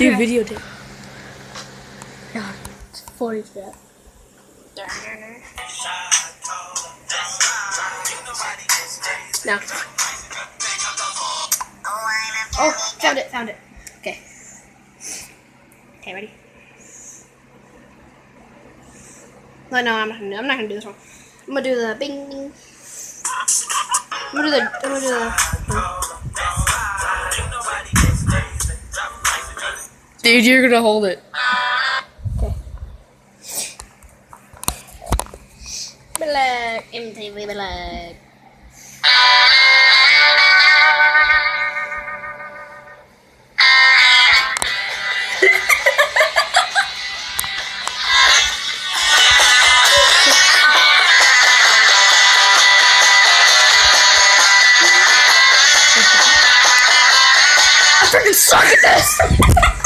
Dude, videotape. God, it's 40 step. No. Oh, found it. Okay. Okay, ready? No, I'm not gonna do this one. I'm gonna do the bing bing. I'm gonna do the. Dude, you're gonna hold it. Okay. Black MTV black. I freaking suck at this!